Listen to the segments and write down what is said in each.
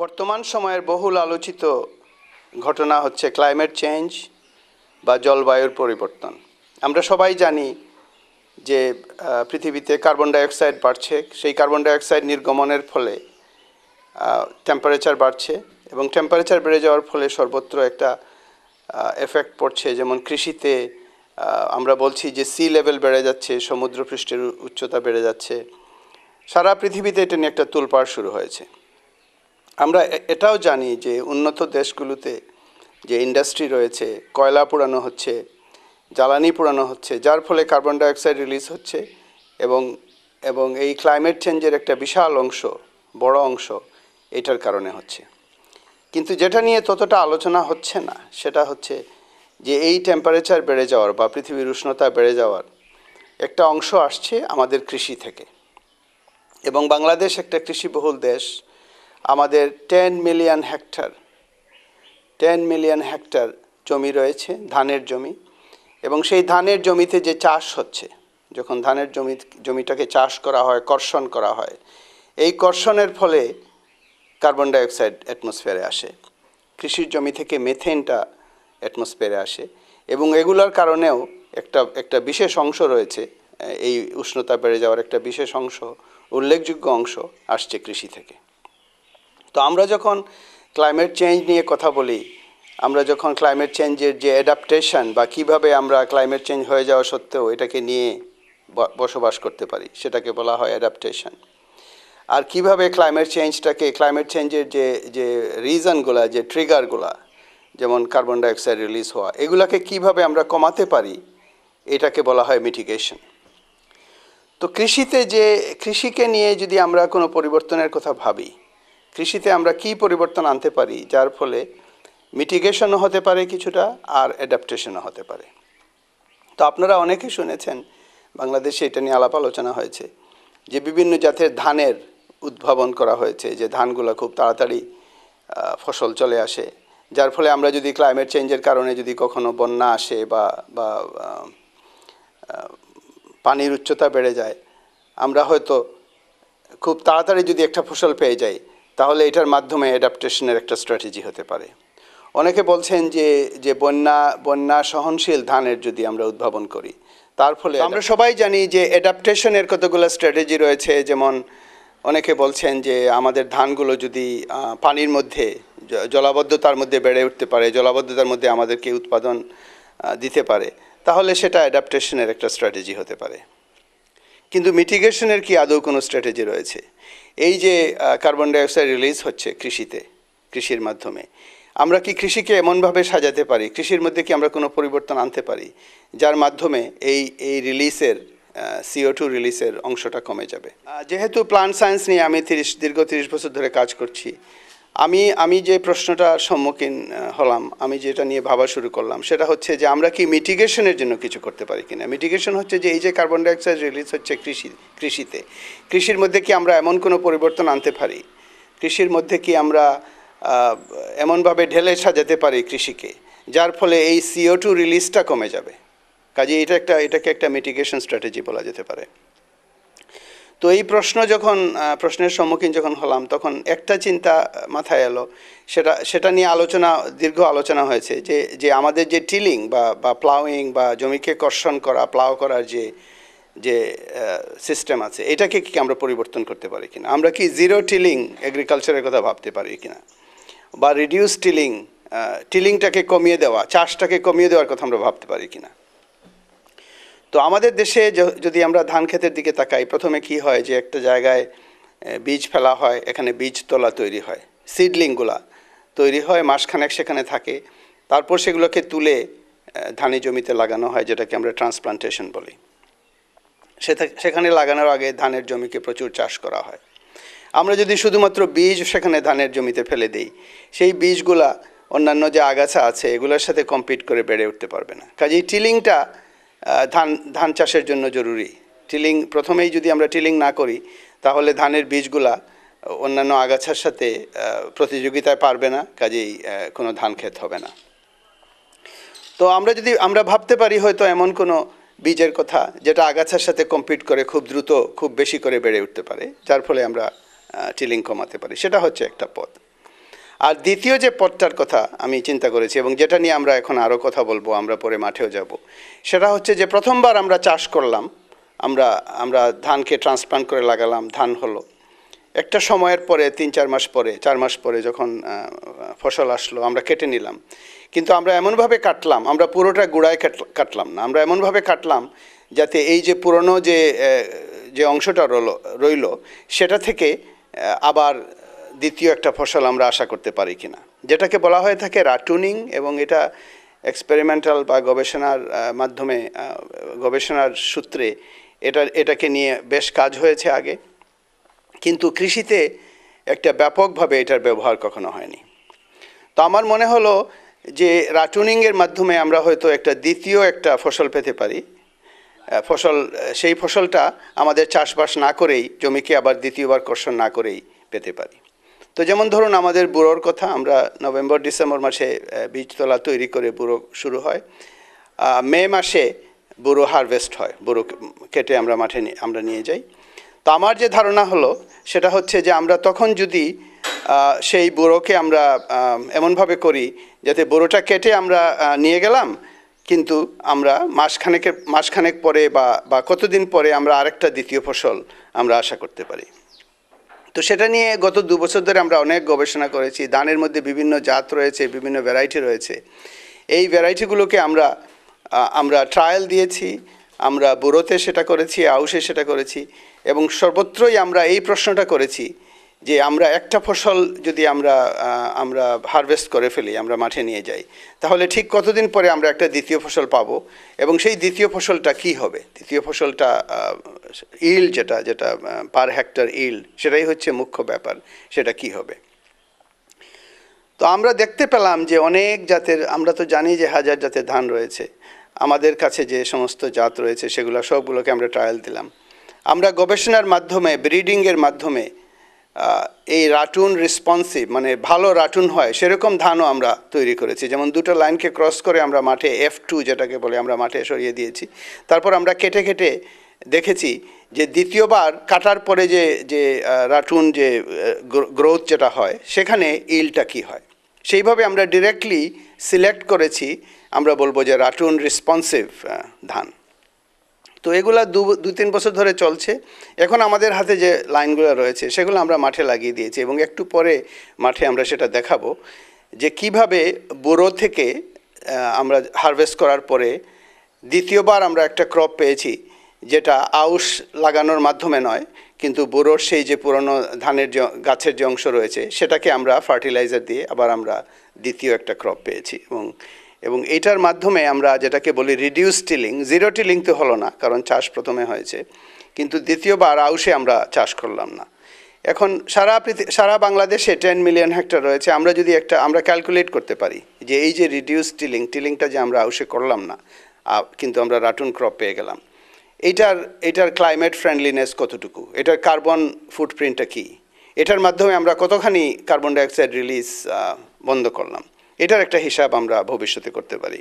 বর্তমান সময়ের বহুল আলোচিত ঘটনা হচ্ছে ক্লাইমেট চেঞ্জ বা জলবায়ুর পরিবর্তন। আমরা সবাই জানি যে পৃথিবীতে কার্বন ডাইঅক্সাইড বাড়ছে, সেই কার্বন ডাইঅক্সাইড নির্গমনের ফলে টেম্পারেচার বাড়ছে এবং টেম্পারেচার বেড়ে যাওয়ার ফলে সর্বত্র একটা এফেক্ট পড়ছে। যেমন কৃষিতে আমরা বলছি যে সি লেভেল বেড়ে যাচ্ছে, সমুদ্রপৃষ্ঠের উচ্চতা বেড়ে যাচ্ছে। সারা পৃথিবীতে এটা নিয়ে একটা তোলপাড় শুরু হয়েছে। আমরা এটাও জানি যে উন্নত দেশগুলোতে যে ইন্ডাস্ট্রি রয়েছে, কয়লা পোড়ানো হচ্ছে, জ্বালানি পোড়ানো হচ্ছে, যার ফলে কার্বন ডাইঅক্সাইড রিলিজ হচ্ছে এবং এই ক্লাইমেট চেঞ্জের একটা বিশাল অংশ, বড় অংশ এটার কারণে হচ্ছে। কিন্তু যেটা নিয়ে ততটা আলোচনা হচ্ছে না সেটা হচ্ছে যে এই টেম্পারেচার বেড়ে যাওয়ার বা পৃথিবীর উষ্ণতা বেড়ে যাওয়ার একটা অংশ আসছে আমাদের কৃষি থেকে। এবং বাংলাদেশ একটা কৃষিবহুল দেশ। আমাদের 10 মিলিয়ন হেক্টর জমি রয়েছে, ধানের জমি। এবং সেই ধানের জমিতে যে চাষ হচ্ছে, যখন ধানের জমিটাকে চাষ করা হয়, কর্ষণ করা হয়, এই কর্ষণের ফলে কার্বন ডাইঅক্সাইড অ্যাটমসফিয়ারে আসে, কৃষির জমি থেকে মেথেনটা অ্যাটমসফিয়ারে আসে এবং এগুলোর কারণেও একটা বিশেষ অংশ রয়েছে, এই উষ্ণতা বেড়ে যাওয়ার একটা বিশেষ অংশ, উল্লেখযোগ্য অংশ আসছে কৃষি থেকে। তো আমরা যখন ক্লাইমেট চেঞ্জ নিয়ে কথা বলি, আমরা যখন ক্লাইমেট চেঞ্জের যে অ্যাডাপ্টেশন বা কিভাবে আমরা ক্লাইমেট চেঞ্জ হয়ে যাওয়া সত্ত্বেও এটাকে নিয়ে বসবাস করতে পারি, সেটাকে বলা হয় অ্যাডাপ্টেশন। আর কিভাবে ক্লাইমেট চেঞ্জের যে রিজনগুলা, যে ট্রিগারগুলা, যেমন কার্বন ডাইঅক্সাইড রিলিজ হওয়া, এগুলাকে কিভাবে আমরা কমাতে পারি, এটাকে বলা হয় মিটিগেশন। তো কৃষিকে নিয়ে যদি আমরা কোনো পরিবর্তনের কথা ভাবি, কৃষিতে আমরা কি পরিবর্তন আনতে পারি যার ফলে মিটিগেশনও হতে পারে কিছুটা, আর অ্যাডাপ্টেশনও হতে পারে। তো আপনারা অনেকে শুনেছেন, বাংলাদেশে এটা নিয়ে আলাপ আলোচনা হয়েছে যে বিভিন্ন জাতের ধানের উদ্ভাবন করা হয়েছে, যে ধানগুলো খুব তাড়াতাড়ি ফসল চলে আসে, যার ফলে আমরা যদি ক্লাইমেট চেঞ্জের কারণে যদি কখনো বন্যা আসে বা পানির উচ্চতা বেড়ে যায়, আমরা হয়তো খুব তাড়াতাড়ি যদি একটা ফসল পেয়ে যাই, তাহলে এটার মাধ্যমে অ্যাডাপ্টেশনের একটা স্ট্র্যাটেজি হতে পারে। অনেকে বলছেন যে বন্যা সহনশীল ধানের যদি আমরা উদ্ভাবন করি, তার ফলে আমরা সবাই জানি যে অ্যাডাপ্টেশনের কতগুলো স্ট্র্যাটেজি রয়েছে। যেমন অনেকে বলছেন যে আমাদের ধানগুলো যদি পানির মধ্যে, জলাবদ্ধতার মধ্যে বেড়ে উঠতে পারে, জলাবদ্ধতার মধ্যে আমাদেরকে উৎপাদন দিতে পারে, তাহলে সেটা অ্যাডাপ্টেশনের একটা স্ট্র্যাটেজি হতে পারে। কিন্তু মিটিগেশনের কি আদৌ কোনো স্ট্র্যাটেজি রয়েছে? এই যে কার্বন ডাইঅক্সাইড রিলিজ হচ্ছে কৃষির মাধ্যমে, আমরা কি কৃষিকে এমনভাবে সাজাতে পারি, কৃষির মধ্যে কি আমরা কোনো পরিবর্তন আনতে পারি যার মাধ্যমে এই রিলিজের CO2 রিলিজের অংশটা কমে যাবে? যেহেতু প্লান্ট সায়েন্স নিয়ে আমি দীর্ঘ 30 বছর ধরে কাজ করছি, আমি যে প্রশ্নটার সম্মুখীন হলাম, আমি যেটা নিয়ে ভাবা শুরু করলাম, সেটা হচ্ছে যে আমরা কি মিটিগেশনের জন্য কিছু করতে পারি কিনা। মিটিগেশন হচ্ছে যে এই যে কার্বন ডাইঅক্সাইড রিলিজ হচ্ছে কৃষির মধ্যে কি আমরা এমন কোনো পরিবর্তন আনতে পারি, কৃষির মধ্যে কি আমরা এমনভাবে ঢেলে সাজাতে পারি কৃষিকে, যার ফলে এই CO2 রিলিজটা কমে যাবে। কাজে এটাকে একটা মিটিগেশন স্ট্র্যাটেজি বলা যেতে পারে। তো এই প্রশ্নের সম্মুখীন যখন হলাম, তখন একটা চিন্তা মাথায় এলো, সেটা নিয়ে দীর্ঘ আলোচনা হয়েছে যে আমাদের যে টিলিং বা প্লাউইং বা জমিকে কর্ষণ করা, প্লাউ করার যে সিস্টেম আছে, এটাকে কি আমরা পরিবর্তন করতে পারি কিনা। আমরা কি জিরো টিলিং এগ্রিকালচারের কথা ভাবতে পারি কিনা, বা রিডিউস টিলিংটাকে কমিয়ে দেওয়া, চাষটাকে কমিয়ে দেওয়ার কথা আমরা ভাবতে পারি কিনা। তো আমাদের দেশে যদি আমরা ধান ক্ষেতের দিকে তাকাই, প্রথমে কি হয় যে একটা জায়গায় বীজ ফেলা হয়, এখানে বীজতলা তৈরি হয়, সিডলিংগুলা তৈরি হয়, মাসখানেক সেখানে থাকে, তারপর সেগুলোকে তুলে ধানি জমিতে লাগানো হয়, যেটাকে আমরা ট্রান্সপ্লান্টেশন বলি। সেখানে লাগানোর আগে ধানের জমিকে প্রচুর চাষ করা হয়। আমরা যদি শুধুমাত্র বীজ সেখানে ধানের জমিতে ফেলে দিই, সেই বীজগুলা অন্যান্য যে আগাছা আছে এগুলোর সাথে কম্পিট করে বেড়ে উঠতে পারবে না। কাজেই টিলিংটা ধান চাষের জন্য জরুরি। প্রথমেই যদি আমরা টিলিং না করি, তাহলে ধানের বীজগুলা অন্যান্য আগাছার সাথে প্রতিযোগিতায় পারবে না, কাজেই কোনো ধান ক্ষেত হবে না। তো আমরা ভাবতে পারি হয়তো এমন কোনো বীজের কথা যেটা আগাছার সাথে কম্পিট করে খুব দ্রুত, খুব বেশি করে বেড়ে উঠতে পারে, যার ফলে আমরা টিলিং কমাতে পারি। সেটা হচ্ছে একটা পথ। আর দ্বিতীয় যে পথটার কথা আমি চিন্তা করেছি এবং যেটা নিয়ে আমরা এখন আরও কথা বলবো, আমরা পরে মাঠেও যাব, সেটা হচ্ছে যে প্রথমবার আমরা চাষ করলাম, আমরা ধানকে ট্রান্সপ্লান্ট করে লাগালাম, ধান হলো। একটা সময়ের পরে 3-4 মাস পরে, 4 মাস পরে যখন ফসল আসলো, আমরা কেটে নিলাম। কিন্তু আমরা এমনভাবে কাটলাম, আমরা পুরোটা গুঁড়ায় কাটলাম না, আমরা এমনভাবে কাটলাম যাতে এই যে পুরনো যে অংশটা রইল সেটা থেকে আবার দ্বিতীয় একটা ফসল আমরা আশা করতে পারি কিনা, যেটাকে বলা হয়ে থাকে রাটুনিং। এবং এটা এক্সপেরিমেন্টাল বা গবেষণার মাধ্যমে, গবেষণার সূত্রে এটাকে নিয়ে বেশ কাজ হয়েছে আগে, কিন্তু কৃষিতে একটা ব্যাপকভাবে এটার ব্যবহার কখনো হয়নি। তো আমার মনে হলো যে রাটুনিংয়ের মাধ্যমে আমরা হয়তো একটা দ্বিতীয় একটা ফসল পেতে পারি, সেই ফসলটা আমাদের চাষবাস না করেই, জমিকে আবার দ্বিতীয়বার কর্ষণ না করেই পেতে পারি। তো যেমন ধরুন আমাদের বুড়োর কথা, আমরা নভেম্বর-ডিসেম্বর মাসে বীজতলা তৈরি করে বুড়ো শুরু হয়, মে মাসে বুড়ো হারভেস্ট হয়, বুড়ো কেটে আমরা মাঠে আমরা নিয়ে যাই। তো আমার যে ধারণা হলো সেটা হচ্ছে যে আমরা তখন যদি সেই বুড়োকে আমরা এমনভাবে করি যাতে বুড়োটা কেটে আমরা নিয়ে গেলাম, কিন্তু আমরা মাসখানেক পরে বা কতদিন পরে আমরা আরেকটা দ্বিতীয় ফসল আমরা আশা করতে পারি। তো সেটা নিয়ে গত 2 বছর ধরে আমরা অনেক গবেষণা করেছি। ধানের মধ্যে বিভিন্ন জাত রয়েছে, বিভিন্ন ভ্যারাইটি রয়েছে। এই ভ্যারাইটিগুলোকে আমরা ট্রায়াল দিয়েছি, আমরা বুড়োতে সেটা করেছি, আউশে সেটা করেছি, এবং সর্বত্রই আমরা এই প্রশ্নটা করেছি যে আমরা একটা ফসল যদি আমরা হারভেস্ট করে ফেলি, আমরা মাঠে নিয়ে যাই, তাহলে ঠিক কতদিন পরে আমরা একটা দ্বিতীয় ফসল পাবো, এবং সেই দ্বিতীয় ফসলটা কি হবে, দ্বিতীয় ফসলটা ইল্ড যেটা পার হেক্টর ইল্ড, সেটাই হচ্ছে মুখ্য ব্যাপার, সেটা কি হবে। তো আমরা দেখতে পেলাম যে অনেক জাতের, আমরা তো জানি যে হাজার জাতের ধান রয়েছে, আমাদের কাছে যে সমস্ত জাত রয়েছে সেগুলো সবগুলোকে আমরা ট্রায়াল দিলাম। আমরা গবেষণার মাধ্যমে, ব্রিডিংয়ের মাধ্যমে এই রাটুন রেসপন্সিভ, মানে ভালো রাটুন হয় সেরকম ধানও আমরা তৈরি করেছি। যেমন 2টো লাইনকে ক্রস করে আমরা মাঠে F2 যেটাকে বলে আমরা মাঠে সরিয়ে দিয়েছি। তারপর আমরা কেটে কেটে দেখেছি যে দ্বিতীয়বার কাটার পরে যে রাটুন যে গ্রোথ যেটা হয়, সেখানে ইলটা কি হয়, সেইভাবে আমরা ডিরেক্টলি সিলেক্ট করেছি, আমরা বলবো যে রাটুন রেসপন্সিভ ধান। তো এগুলা 2-3 বছর ধরে চলছে। এখন আমাদের হাতে যে লাইনগুলো রয়েছে সেগুলো আমরা মাঠে লাগিয়ে দিয়েছি, এবং একটু পরে মাঠে আমরা সেটা দেখাবো যে কিভাবে বুড়ো থেকে আমরা হারভেস্ট করার পরে দ্বিতীয়বার আমরা একটা ক্রপ পেয়েছি, যেটা আউশ লাগানোর মাধ্যমে নয়, কিন্তু বুড়োর সেই যে পুরনো ধানের যে গাছের যে অংশ রয়েছে সেটাকে আমরা ফার্টিলাইজার দিয়ে আবার আমরা দ্বিতীয় একটা ক্রপ পেয়েছি। এবং এইটার মাধ্যমে আমরা যেটাকে বলি রিডিউস টিলিং, জিরো টিলিং তো হলো না, কারণ চাষ প্রথমে হয়েছে, কিন্তু দ্বিতীয়বার আউশে আমরা চাষ করলাম না। এখন সারা বাংলাদেশে 10 মিলিয়ন হেক্টর রয়েছে। আমরা যদি আমরা ক্যালকুলেট করতে পারি যে এই যে রিডিউস টিলিংটা যে আমরা আউশে করলাম না, কিন্তু আমরা রাটুন ক্রপ পেয়ে গেলাম, এটার ক্লাইমেট ফ্রেন্ডলিনেস কতটুকু, এটার কার্বন ফুটপ্রিন্টটা কী, এটার মাধ্যমে আমরা কতখানি কার্বন ডাইঅক্সাইড রিলিজ বন্ধ করলাম, এটার একটা হিসাব আমরা ভবিষ্যতে করতে পারি।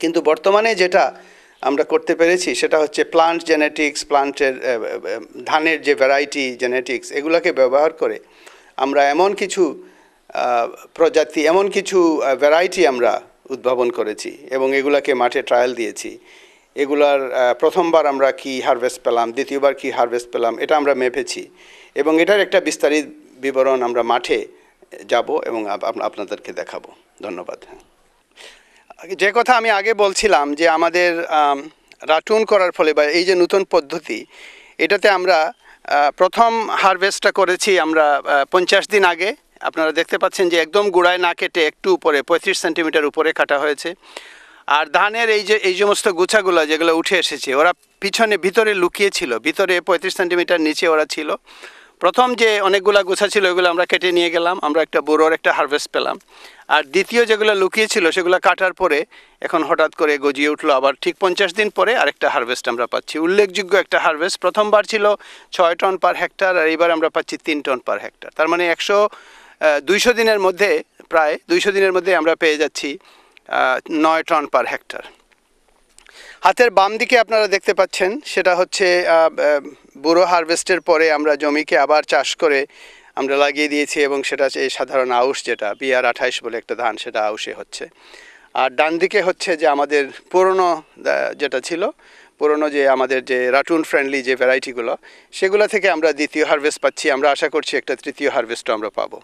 কিন্তু বর্তমানে যেটা আমরা করতে পেরেছি সেটা হচ্ছে প্লান্ট জেনেটিক্স, ধানের যে ভ্যারাইটি জেনেটিক্স, এগুলোকে ব্যবহার করে আমরা এমন কিছু প্রজাতি, এমন কিছু ভ্যারাইটি আমরা উদ্ভাবন করেছি, এবং এগুলাকে মাঠে ট্রায়াল দিয়েছি। এগুলার প্রথমবার আমরা কি হারভেস্ট পেলাম, দ্বিতীয়বার কি হারভেস্ট পেলাম, এটা আমরা মেপেছি, এবং এটার একটা বিস্তারিত বিবরণ আমরা মাঠে যাব এবং আপনাদেরকে দেখাবো। ধন্যবাদ। যে কথা আমি আগে বলছিলাম যে আমাদের রাটুন করার ফলে বা এই যে নতুন পদ্ধতি, এটাতে আমরা প্রথম হারভেস্টটা করেছি আমরা 50 দিন আগে। আপনারা দেখতে পাচ্ছেন যে একদম গুঁড়ায় না কেটে একটু উপরে 35 সেন্টিমিটার উপরে কাটা হয়েছে। আর ধানের এই সমস্ত গুছাগুলো যেগুলো উঠে এসেছে, ওরা ভিতরে লুকিয়ে ছিল, ভিতরে 35 সেন্টিমিটার নিচে ওরা ছিল। প্রথম যে অনেকগুলা গুছা ছিল ওগুলো আমরা কেটে নিয়ে গেলাম, আমরা একটা বুড়োর একটা হারভেস্ট পেলাম। আর দ্বিতীয় যেগুলো লুকিয়ে ছিল সেগুলো কাটার পরে এখন হঠাৎ করে গজিয়ে উঠলো, আবার ঠিক 50 দিন পরে আরেকটা হারভেস্ট আমরা পাচ্ছি, উল্লেখযোগ্য একটা হারভেস্ট। প্রথমবার ছিল 6 টন পার হেক্টর, আর এইবার আমরা পাচ্ছি 3 টন পার হেক্টর। তার মানে 200 দিনের মধ্যে, প্রায় 200 দিনের মধ্যে আমরা পেয়ে যাচ্ছি 9 টন পার হেক্টর। হাতের বাম দিকে আপনারা দেখতে পাচ্ছেন সেটা হচ্ছে বুড়ো হারভেস্টের পরে আমরা জমিকে আবার চাষ করে আমরা লাগিয়ে দিয়েছি এবং সেটা হচ্ছে এই সাধারণ আউশ যেটা BR-28 বলে একটা ধান, সেটা আউশে হচ্ছে। আর ডান দিকে হচ্ছে যে আমাদের পুরনো যেটা ছিল, পুরনো যে আমাদের যে রাটুন ফ্রেন্ডলি যে ভ্যারাইটিগুলো, সেগুলো থেকে আমরা দ্বিতীয় হারভেস্ট পাচ্ছি। আমরা আশা করছি একটা তৃতীয় হারভেস্টও আমরা পাবো।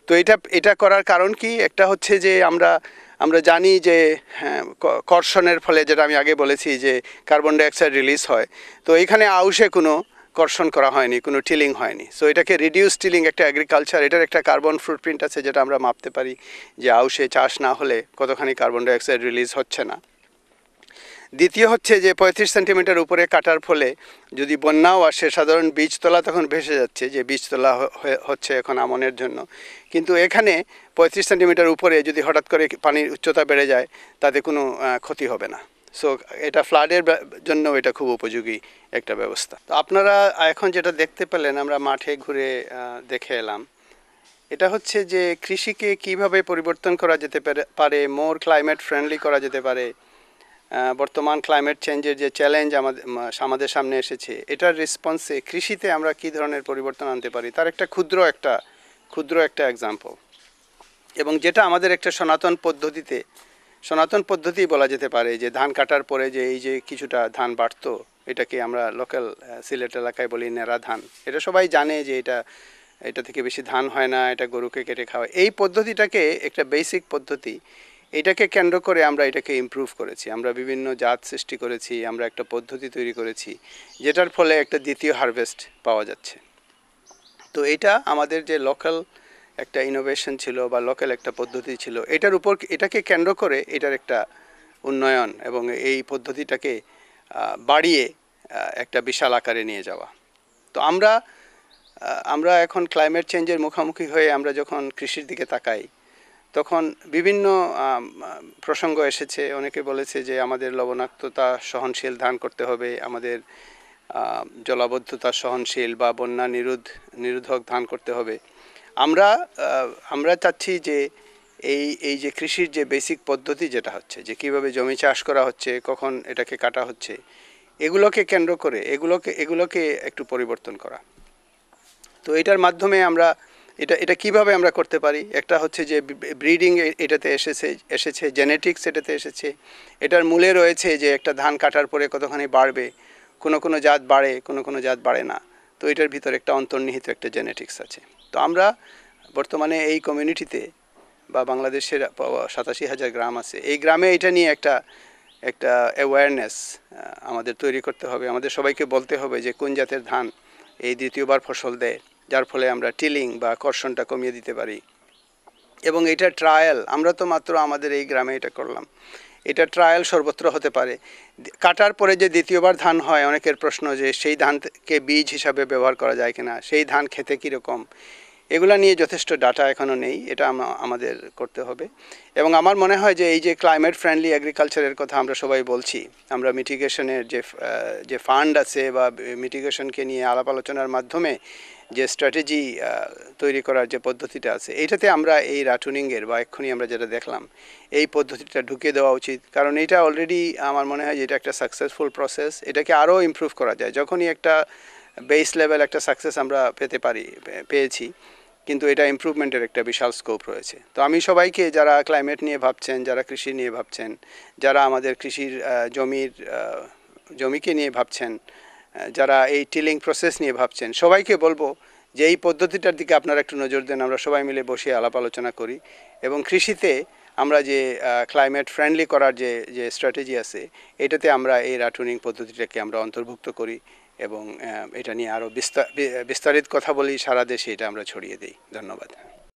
তো এটা করার কারণ কি, একটা হচ্ছে যে আমরা জানি যে কর্ষণের ফলে, যেটা আমি আগে বলেছি যে কার্বন ডাইঅক্সাইড রিলিজ হয়, তো এখানে আউশে কোনো কর্ষণ করা হয়নি, কোনো টিলিং হয়নি। সো এটাকে রিডিউস টিলিং একটা এগ্রিকালচার, এটার একটা কার্বন ফুটপ্রিন্ট আছে যেটা আমরা মাপতে পারি যে আউশে চাষ না হলে কতখানি কার্বন ডাইঅক্সাইড রিলিজ হচ্ছে না। দ্বিতীয় হচ্ছে যে 35 সেন্টিমিটার উপরে কাটার ফলে যদি বন্যাও আসে, সাধারণ বীজতলা তখন ভেসে যাচ্ছে, যে বীজতলা হচ্ছে এখন আমনের জন্য। কিন্তু এখানে 35 সেন্টিমিটার উপরে যদি হঠাৎ করে পানির উচ্চতা বেড়ে যায়, তাতে কোনো ক্ষতি হবে না। সো এটা ফ্লাডের জন্য এটা খুব উপযোগী একটা ব্যবস্থা। তো আপনারা এখন যেটা দেখতে পেলেন, আমরা মাঠে ঘুরে দেখে এলাম, এটা হচ্ছে যে কৃষিকে কিভাবে পরিবর্তন করা যেতে পারে, মোর ক্লাইমেট ফ্রেন্ডলি করা যেতে পারে। বর্তমান ক্লাইমেট চেঞ্জের যে চ্যালেঞ্জ আমাদের সামনে এসেছে, এটার রেসপন্সে কৃষিতে আমরা কী ধরনের পরিবর্তন আনতে পারি, তার একটা ক্ষুদ্র একটা এক্সাম্পল। এবং যেটা আমাদের একটা সনাতন পদ্ধতি বলা যেতে পারে, যে ধান কাটার পরে যে এই যে কিছুটা ধান বাড়তো, এটাকে আমরা লোকাল সিলেট এলাকায় বলি নেড়া ধান। এটা সবাই জানে যে এটা থেকে বেশি ধান হয় না, এটা গরুকে কেটে খাওয়া। এই পদ্ধতিটাকে একটা বেসিক পদ্ধতি, এটাকে কেন্দ্র করে আমরা এটাকে ইমপ্রুভ করেছি। আমরা বিভিন্ন জাত সৃষ্টি করেছি, আমরা একটা পদ্ধতি তৈরি করেছি, যেটার ফলে একটা দ্বিতীয় হারভেস্ট পাওয়া যাচ্ছে। তো এটা আমাদের যে লোকাল একটা ইনোভেশন ছিল বা লোকাল একটা পদ্ধতি ছিল, এটাকে কেন্দ্র করে এটার একটা উন্নয়ন এবং এই পদ্ধতিটাকে বাড়িয়ে একটা বিশাল আকারে নিয়ে যাওয়া। তো আমরা এখন ক্লাইমেট চেঞ্জের মুখোমুখি হয়ে আমরা যখন কৃষির দিকে তাকাই, তখন বিভিন্ন প্রসঙ্গ এসেছে। অনেকে বলেছে যে আমাদের লবণাক্ততা সহনশীল ধান করতে হবে, আমাদের জলাবদ্ধতা সহনশীল বা বন্যা নিরোধক ধান করতে হবে। আমরা চাচ্ছি যে এই যে কৃষির যে বেসিক পদ্ধতি যেটা হচ্ছে, যে কীভাবে জমি চাষ করা হচ্ছে, কখন এটাকে কাটা হচ্ছে, এগুলোকে কেন্দ্র করে এগুলোকে একটু পরিবর্তন করা। তো এটার মাধ্যমে আমরা এটা কিভাবে আমরা করতে পারি, একটা হচ্ছে যে ব্রিডিং এটাতে এসেছে, জেনেটিক্স এটাতে এসেছে। এটার মূলে রয়েছে যে একটা ধান কাটার পরে কতখানি বাড়বে, কোনো জাত বাড়ে, কোনো জাত বাড়ে না। তো এটার ভিতরে একটা অন্তর্নিহিত একটা জেনেটিক্স আছে। তো আমরা বর্তমানে এই কমিউনিটিতে বা বাংলাদেশের 87,000 গ্রাম আছে, এই গ্রামে এটা নিয়ে একটা অ্যাওয়ারনেস আমাদের তৈরি করতে হবে। আমাদের সবাইকে বলতে হবে যে কোন জাতের ধান এই দ্বিতীয়বার ফসল দেয়, যার ফলে আমরা টিলিং বা কর্ষণটা কমিয়ে দিতে পারি। এবং এটা ট্রায়াল, আমরা তো মাত্র আমাদের এই গ্রামে এটা করলাম, এটা ট্রায়াল সর্বত্র হতে পারে। কাটার পরে যে দ্বিতীয়বার ধান হয়, অনেকের প্রশ্ন যে সেই ধানকে বীজ হিসাবে ব্যবহার করা যায় কিনা, সেই ধান খেতে কীরকম, এগুলা নিয়ে যথেষ্ট ডাটা এখনও নেই, এটা আমাদের করতে হবে। এবং আমার মনে হয় যে এই যে ক্লাইমেট ফ্রেন্ডলি এগ্রিকালচারের কথা আমরা সবাই বলছি, আমরা মিটিগেশনের যে ফান্ড আছে বা মিটিগেশনকে নিয়ে আলাপ আলোচনার মাধ্যমে যে স্ট্র্যাটেজি তৈরি করার যে পদ্ধতিটা আছে, এইটাতে আমরা এই রাটুনিংয়ের বা এক্ষুনি আমরা যেটা দেখলাম, এই পদ্ধতিটা ঢুকিয়ে দেওয়া উচিত। কারণ এটা অলরেডি আমার মনে হয় যে এটা একটা সাকসেসফুল প্রসেস, এটাকে আরও ইমপ্রুভ করা যায়। যখনই একটা বেস লেভেল একটা সাকসেস আমরা পেয়েছি, কিন্তু এটা ইমপ্রুভমেন্টের একটা বিশাল স্কোপ রয়েছে। তো আমি সবাইকে, যারা ক্লাইমেট নিয়ে ভাবছেন, যারা কৃষি নিয়ে ভাবছেন, যারা আমাদের কৃষির জমিকে নিয়ে ভাবছেন, যারা এই টিলিং প্রসেস নিয়ে ভাবছেন, সবাইকে বলবো যে এই পদ্ধতিটার দিকে আপনারা একটু নজর দেন, আমরা সবাই মিলে বসে আলাপ আলোচনা করি এবং কৃষিতে আমরা যে ক্লাইমেট ফ্রেন্ডলি করার যে স্ট্র্যাটেজি আছে, এটাতে আমরা এই রাটুনিং পদ্ধতিটাকে আমরা অন্তর্ভুক্ত করি এবং এটা নিয়ে আরও বিস্তারিত কথা বলি, সারা দেশে এটা আমরা ছড়িয়ে দিই। ধন্যবাদ।